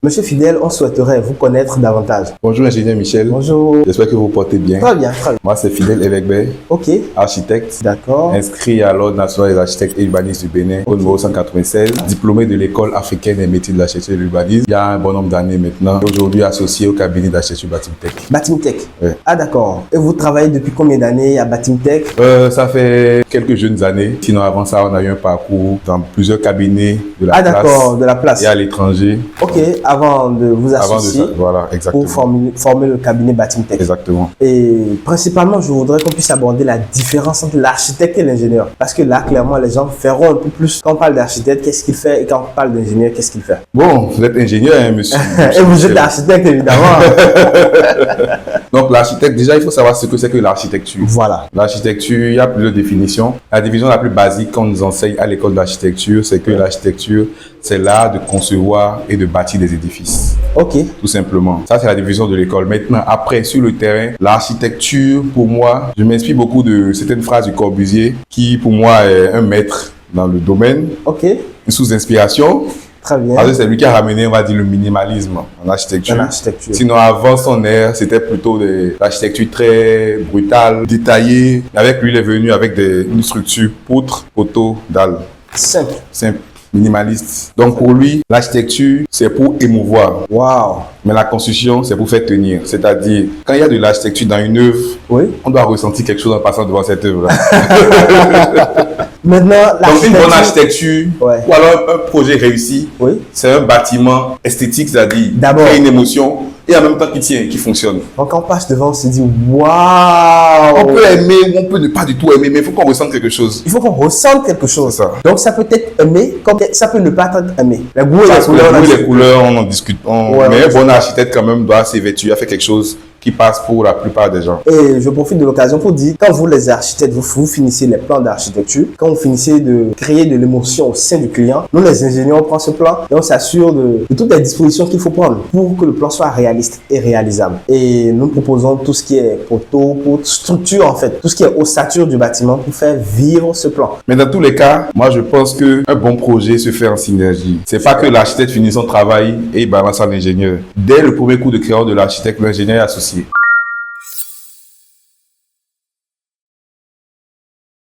Monsieur Fidèle, on souhaiterait vous connaître davantage. Bonjour ingénieur Michel. Bonjour. J'espère que vous vous portez bien. Très bien, très bien. Moi c'est Fidèle Evegbé, Ok, architecte, d'accord. inscrit à l'Ordre national des architectes et urbanistes du Bénin au numéro 196, diplômé de l'école africaine des métiers de l'architecture et de l'urbanisme il y a un bon nombre d'années maintenant. Aujourd'hui associé au cabinet d'architecture Batimtech. Batimtech. Ouais. Ah d'accord. Et vous travaillez depuis combien d'années à Batimtech? Ça fait quelques jeunes années. Sinon avant ça on a eu un parcours dans plusieurs cabinets de la Ah place d'accord, de la place. et à l'étranger. Ok, avant de vous associer Voilà, exactement. pour former le cabinet Batimtech. Exactement. Et principalement, je voudrais qu'on puisse aborder la différence entre l'architecte et l'ingénieur. Parce que là, clairement, les gens verront un peu plus. Quand on parle d'architecte, qu'est-ce qu'il fait? Et quand on parle d'ingénieur, qu'est-ce qu'il fait? Bon, vous êtes ingénieur, hein, monsieur. Et vous êtes architecte, évidemment. Donc l'architecte, déjà il faut savoir ce que c'est que l'architecture. Voilà. L'architecture, il y a plusieurs définitions. La division la plus basique qu'on nous enseigne à l'école d'architecture, c'est que l'architecture, c'est l'art de concevoir et de bâtir des édifices. Ok. Tout simplement. Ça, c'est la division de l'école. Maintenant, après, sur le terrain, l'architecture, pour moi, je m'inspire beaucoup de certaines phrases du Corbusier, qui pour moi est un maître dans le domaine. Ok. Une sous-inspiration. Très bien. Parce que c'est lui qui a ramené, on va dire, le minimalisme en architecture. En architecture. Sinon, avant son ère, c'était plutôt de l'architecture très brutale, détaillée. Avec lui, il est venu avec une structure poutre, poteau, dalle. Simple. Simple, minimaliste. Donc pour lui, l'architecture, c'est pour émouvoir. Waouh. Mais la construction, c'est pour faire tenir. C'est-à-dire, quand il y a de l'architecture dans une œuvre, Oui. on doit ressentir quelque chose en passant devant cette œuvre-là. Maintenant, Donc une bonne l'architecture. architecture, Ouais. ou alors un projet réussi, Oui. c'est un bâtiment esthétique, c'est-à-dire D'abord. créer une émotion et en même temps qui tient, qui fonctionne. Donc, quand on passe devant, on se dit waouh. On peut aimer ou on peut ne pas du tout aimer, mais il faut qu'on ressente quelque chose. Il faut qu'on ressente quelque chose. C'est ça. Donc, ça peut être aimé, comme ça peut ne pas être aimé. La goût et la Parce que couleur. les couleurs, on en discute. Ouais, mais ouais. un bon architecte, quand même, doit s'évêtir, faire quelque chose qui passe pour la plupart des gens. Et je profite de l'occasion pour dire, quand vous les architectes, vous finissez les plans d'architecture, quand vous finissez de créer de l'émotion au sein du client, nous les ingénieurs, on prend ce plan et on s'assure de toutes les dispositions qu'il faut prendre pour que le plan soit réaliste et réalisable. Et nous proposons tout ce qui est poteau, pour structure en fait, tout ce qui est ossature du bâtiment pour faire vivre ce plan. Mais dans tous les cas, moi je pense qu'un bon projet se fait en synergie. C'est pas que l'architecte finit son travail et il balance à l'ingénieur. Dès le premier coup de crayon de l'architecte, l'ingénieur est associé.